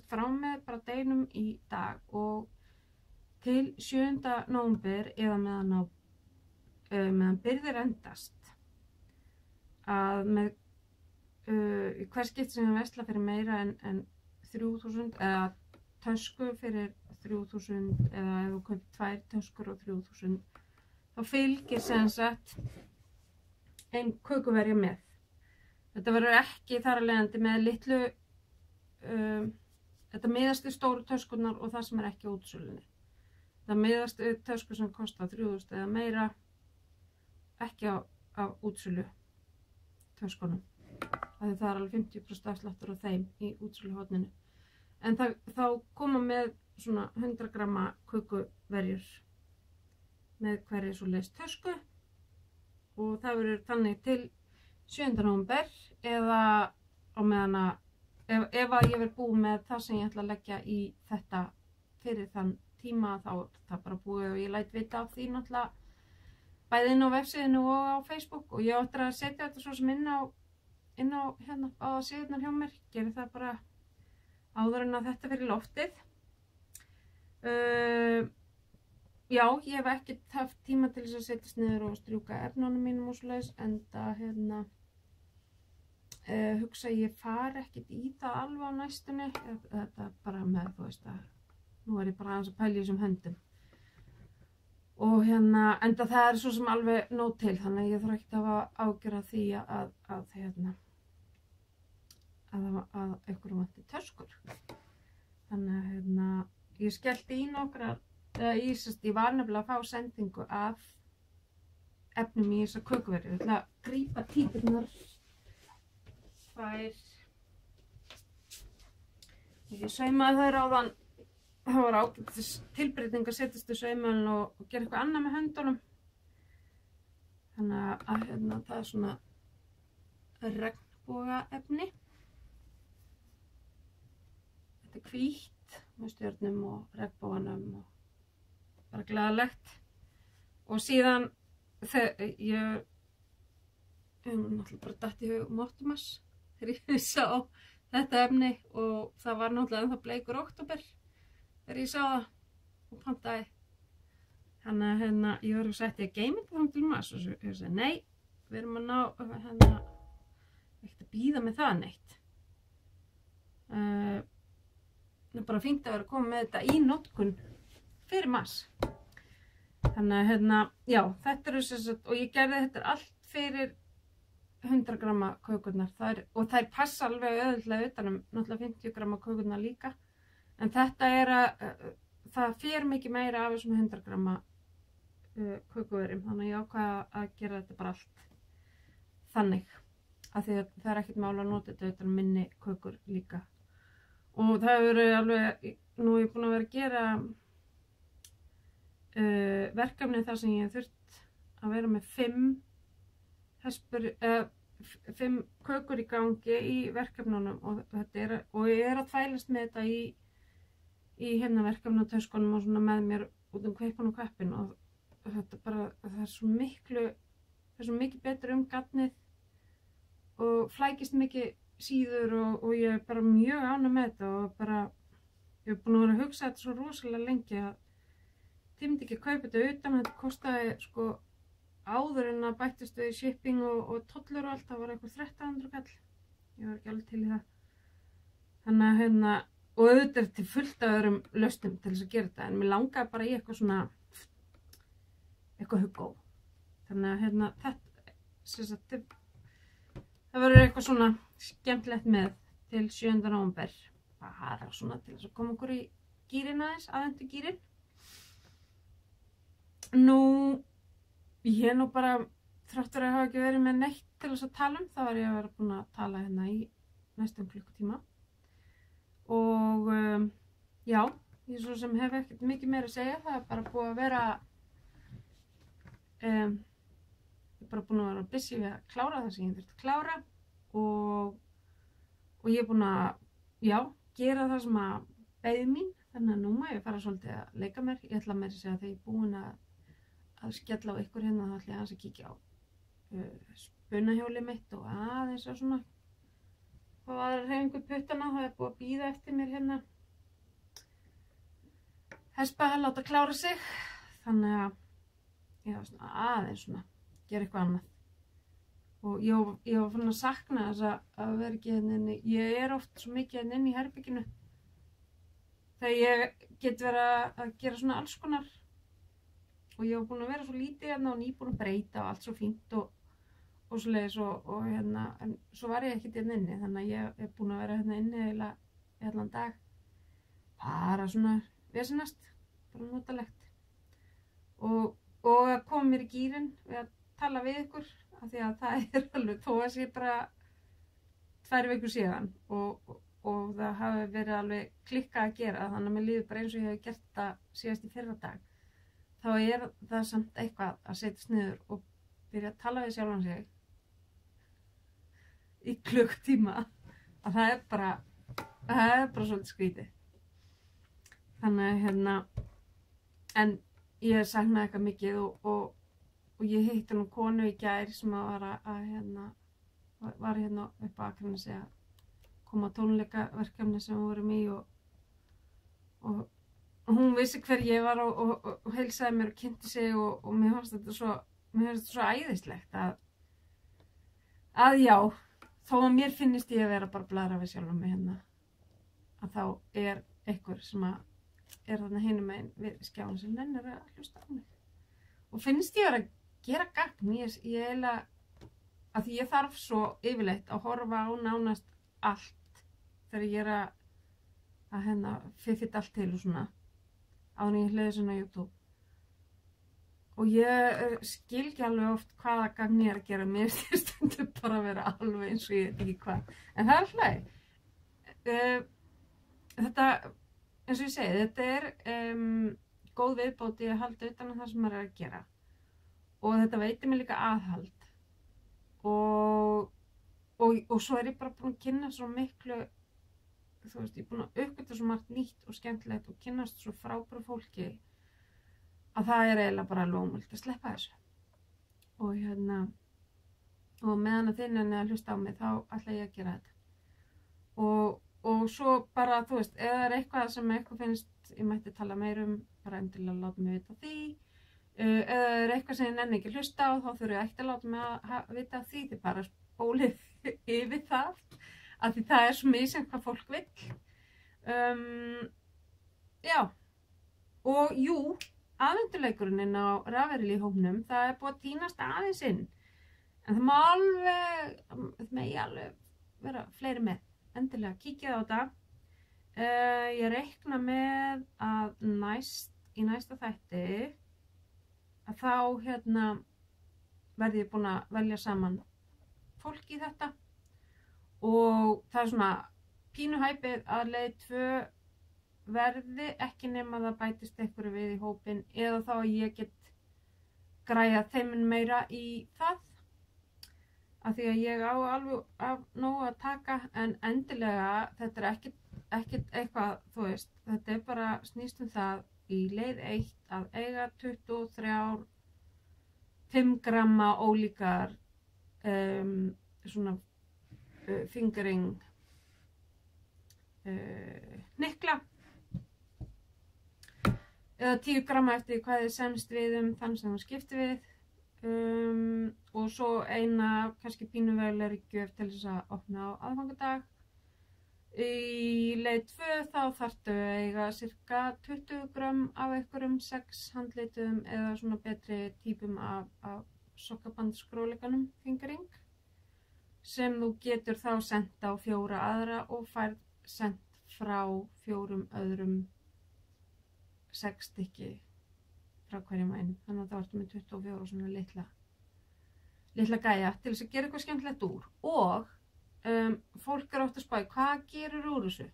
frá með bara deginum í dag og til 7. nóvember eða meðan byrðir endast að með hver skipt sem ég versla fyrir meira en 3.000 eða tösku fyrir 3.000 eða ef þú kaupir 2 töskur og 3.000 þá fylgir sem sagt ein kökuverja með. Þetta verður ekki þar að leiðandi með litlu þetta miðast við stóru töskurnar og það sem er ekki á útsölunni. Það miðast við töskur sem kostar 3.000 eða meira ekki á útsölu töskunum. Það er alveg 50% afsláttur á þeim í útsöluhorninu. En þá koma með svona 100 gramma kökuverjur með hverju svoleiðis tösku og það verður þannig til 7. nóvember eða á meðan að ef að ég verð búið með það sem ég ætla að leggja í þetta fyrir þann tíma þá er það bara búið og ég læt vita af því náttúrulega bæði inn á vefsíðinu og á Facebook og ég ætla að setja þetta svo sem inn á hérna á síðurnar hjá mér, geri það bara áður en að þetta fyrir loftið. Já, ég hef ekkert haft tíma til þess að setjast niður og strjúka efnunum mínum og svoleiðis enda hérna hugsa ég fari ekkert í það alveg á næstunni þetta bara með þú veist að nú er ég bara aðeins að pæla í þessum höndum og hérna enda það er svo sem alveg nóg til þannig að ég þarf ekkert að hafa ágjörð því að einhverjum vanti töskur þannig að hérna ég skellti í nokkrar ég var nefnilega að fá sendingu af efnum í þessa kökuverju ég ætla að grípa títurnar ég saumaði þær áðan það var ágætis tilbreyting að setjast í saumaðan og gera eitthvað annað með höndunum þannig að hérna það er svona regnbogaefni þetta er hvítt með stjörnum og regnboganum og bara glaðlegt og síðan þegar ég náttúrulega bara datt í hug Optimus þegar ég sá þetta efni og það var náttúrulega ennþá bleikur október þegar ég sá það og pantaði þannig að hérna ég var að setja ég geimi þetta þá til mars og ég sagði nei, við erum að ná hérna ekkert að bíða með það neitt það er bara fínt að vera að koma með þetta í notkun fyrir mars þannig að hérna, já, þetta eru sem sagt og ég gerði þetta allt fyrir 100 gramma kökurnar og þær passa alveg auðvitað utanum náttúrulega 50 gramma kökurnar líka en þetta það fer mikið meira af þessum 100 gramma kökuverum þannig að ég ákvað að gera þetta bara allt þannig af því að það ekkert mál að nota þetta utan minni kökur líka og það hefur verið alveg nú er ég búin að vera að gera verkefni þar sem ég þurft að vera með 5 kökur í gangi í verkefnunum og ég að þvælast með þetta í hérna verkefnatöskunum og svona með mér út kveipun og kveppin og þetta bara, það er svo mikið betur gatnið og flækist mikið síður og ég er bara mjög ánægð með þetta og bara, ég er búin að vera að hugsa þetta svo rosalega lengi að þið myndi ekki að kaupa þetta utan, þetta kostaði sko áður en að bættist við shipping og tollur og allt, það var eitthvað 1300 kall, ég var ekki alveg til í það. Þannig að hérna, og auðvitað til fullt af öðrum lausnum til þess að gera þetta, en mér langaði bara í eitthvað svona, eitthvað huggó. Þannig að hérna, það verður eitthvað svona skemmtilegt með til 7. nóvember, bara svona til þess að koma okkur í gírinn aðeins, aðvendu gírinn. Nú, ég nú bara, þráttur að hafa ekki verið með neitt til þess að tala þá var ég að vera búin að tala hérna í næstum klukkutíma. Og já, ég svo sem hef ekkert mikið meira að segja, það er bara búið að vera, ég er bara búin að vera busy við að klára það sem ég þurfti að klára og ég er búin að, já, gera það sem að beið mín, þannig að nú má ég fara svolítið að leika mér, ég ætla meira að segja að þegar ég er búin að skella á ykkur hérna þá ætla ég aðeins að kíkja á spunahjólið mitt og aðeins að svona og aðra hreyfingu puttana, það er búið að bíða eftir mér hérna hespa að láta klára sig þannig að ég var svona aðeins svona gera eitthvað annað og ég var fann að sakna þess að vera ekki hérna inni, ég er oft svo mikið hérna inni í herbygginu þegar ég get verið að gera svona alls konar og ég var búin að vera svo lítið hérna og nýbúin að breyta og allt svo fínt og svoleiðis og hérna, en svo var ég ekkert hérna inni, þannig að ég er búin að vera hérna inni eiginlega í allan dag, bara svona vesenast, bara notalegt og að koma mér í gírinn við að tala við ykkur, af því að það er alveg, þó að sé bara 2 vikur síðan og það hafi verið alveg klikkað að gera, þannig að mér líður bara eins og ég hef gert það síðast í fyrradag. Þá er það samt eitthvað að setjast niður og byrja að tala við sjálfan sig í klukktíma að það er bara svolítið skrítið. Þannig að hérna, en ég saknaði eitthvað mikið og ég hitti nú konu í gær sem var hérna upp á Akranesi að koma á tónleikaverkefni sem við vorum í og hún vissi hver ég var og heilsaði mér og kynnti sig og mér fannst þetta svo æðislegt að já, þó að mér finnist ég að vera bara að bladra við sjálfum mig hérna að þá er einhver sem er þarna hinum megin við skjáin sem nennir að hlusta á mig og finnst ég að gera gagn ég eiginlega að því ég þarf svo yfirleitt að horfa á nánast allt þegar ég er að hérna fiffit allt til og svona áður en ég hleyði svona á YouTube og ég skil ekki alveg oft hvaða gagn ég er að gera mér stundum bara að vera alveg eins og ég veit ekki hvað en það er alltaf þetta eins og ég segi þetta er góð viðbót í að halda utan það sem maður er að gera og þetta veitir mér líka aðhald og svo er ég bara búin að kynna svo miklu þú veist, ég er búin að uppgöta svo margt nýtt og skemmtilegt og kynnast svo frábæru fólki að það er eiginlega bara alveg ómögulegt að sleppa þessu og hérna og meðan að þið nennið að hlusta á mig þá ætla ég að gera þetta og svo bara, þú veist, ef það er eitthvað sem eitthvað finnst ég mætti tala meir bara endilega láta mig vita því ef það er eitthvað sem ég nenni ekki að hlusta á þá þurfi ég ekki að láta mig að vita því þið bara spólið yfir það af því það er svo misjafnt hvað fólk vill já og jú aðvenduleikurinn á Ravelli hópnum það er búið að tínast aðeins inn En það megi alveg vera fleiri með. Endilega kíkið á þetta. Ég reikna með að í næsta þætti að þá verði ég búin að velja saman fólk í þetta og það er svona pínu hæpið að leið 2 verði ekki nema það bætist einhverju við í hópinn eða þá að ég get græja þeim meira í það af því að ég á alveg af nógu að taka en endilega þetta er ekkert eitthvað, þú veist, þetta er bara snýst það í leið 1 að eiga 23 5 gramma ólíkar svona fingering hnykla eða 10 gramma eftir hvað þið semst við þann sem það skipti við og svo eina kannski pínuvegulegri gjöf til þess að opna á aðfangadag. Í leið 2 þá þarftu að eiga cirka 20 grömm af einhverjum 6 handlitum eða svona betri típum af sokkabandsskróleikanum fingering sem þú getur þá sendt á 4 aðra og færð sendt frá 4 öðrum 6 stykki frá hverjum einn. Þannig að það vartu með 24 svona litla gæja til þess að gera eitthvað skemmtilegt úr og fólk er oft að spá hvað gerur úr þessu.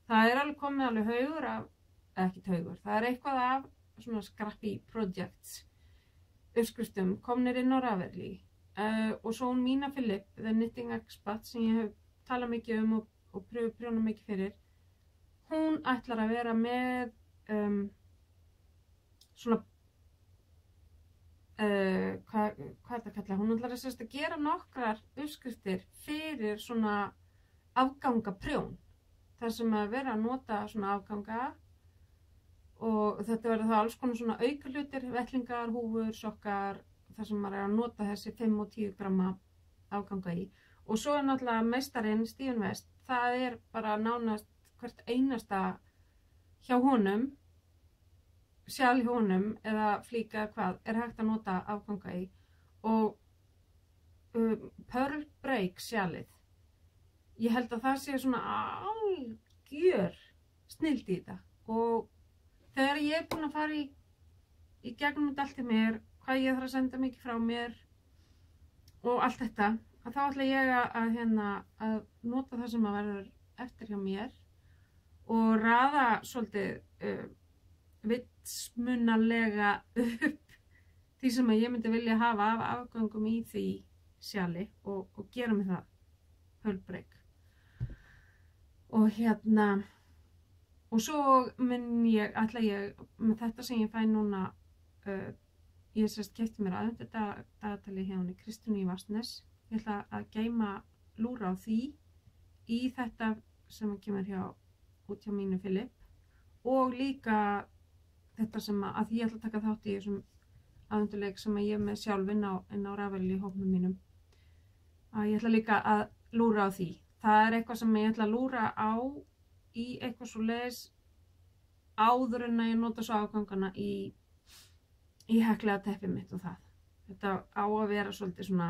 Það er alveg komið alveg haugur af, ekkert haugur, það er eitthvað af svona scrappy projects uppskriftum komnir inn á Ravelry og svo hún Mína Philip, The Knitting Expat sem ég hef talað mikið og prjóna mikið fyrir, hún ætlar að vera með svona hvað er það að kalla, hún ætlar að gera nokkrar uppskriftir fyrir svona afgangaprjón þar sem að vera að nota svona afganga og þetta verður það alls konar svona auka hlutir, vettlingar, húfur, sokkar þar sem maður er að nota þessi 5 og 10 gramma afganga í og svo er náttúrulega meistarinn Stephen West, það er bara nánast hvert einasta hjá honum sjál í honum eða flíka hvað er hægt að nota afganga í og Pearl Break sjalið ég held að það sé svona algjör snilld í þetta og þegar ég er búin að fara í gegnum þetta allt í mér hvað ég þarf að senda mikið frá mér og allt þetta að þá ætla ég að nota það sem að verður eftir hjá mér og raða svolítið vitsmunalega upp því sem að ég myndi vilja hafa af afgöngum í því sjali og gera mig það hölbreyk og svo ætla ég með þetta sem ég fæ núna ég keypti mér aðeins þetta dagatali hjá henni Kristínu í Vatnsnes ég ætla að geyma lúra á því í þetta sem kemur út hjá Mínu Philip og líka þetta sem að því ég ætla að taka þátt í þessum aðvenduleik sem ég með sjálf inn á Ravelry í hópnum mínum að ég ætla líka að lúra á því það er eitthvað sem ég ætla að lúra á í eitthvað svo leiðis áður en að ég nota svo afgangana í heklega teppið mitt og það þetta á að vera svolítið svona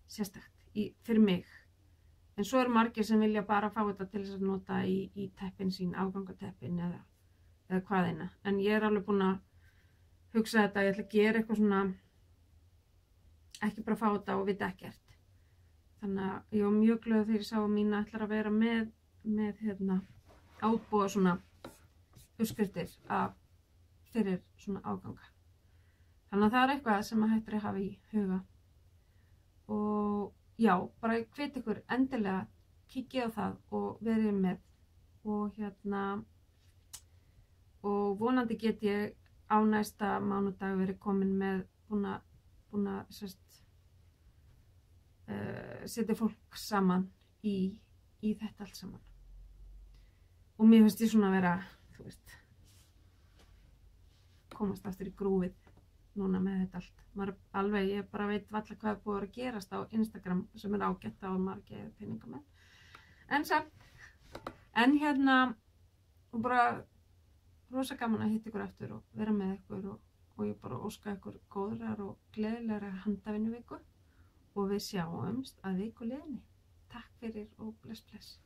sérstakt fyrir mig en svo eru margir sem vilja bara fá þetta til þess að nota í teppin sín afgangateppin eða hvaðina en ég er alveg búin að hugsa þetta ég ætla að gera eitthvað svona ekki bara fá þetta og vita ekkert þannig að ég var mjög glöð þegar ég sá að Mína ætlar að vera með átbúa svona uppskriftir fyrir svona afganga þannig að það er eitthvað sem að hættir að hafa í huga og já, bara hvet ykkur endilega kíkið á það og verið með og vonandi get ég á næsta mánudag verið komin með búin að setja fólk saman í þetta allt saman og mér finnst ég svona að vera þú veist komast aftur í grúfið núna með þetta allt ég bara veit varla hvað er búið að gerast á Instagram sem er ágætt á maður ekki peninga með en samt og bara rosa gaman að hitta ykkur aftur og vera með ykkur og ég bara óska ykkur góðrar og gleðilegra handavinnuviku og við sjáumst að viku liðinni. Takk fyrir og bless bless.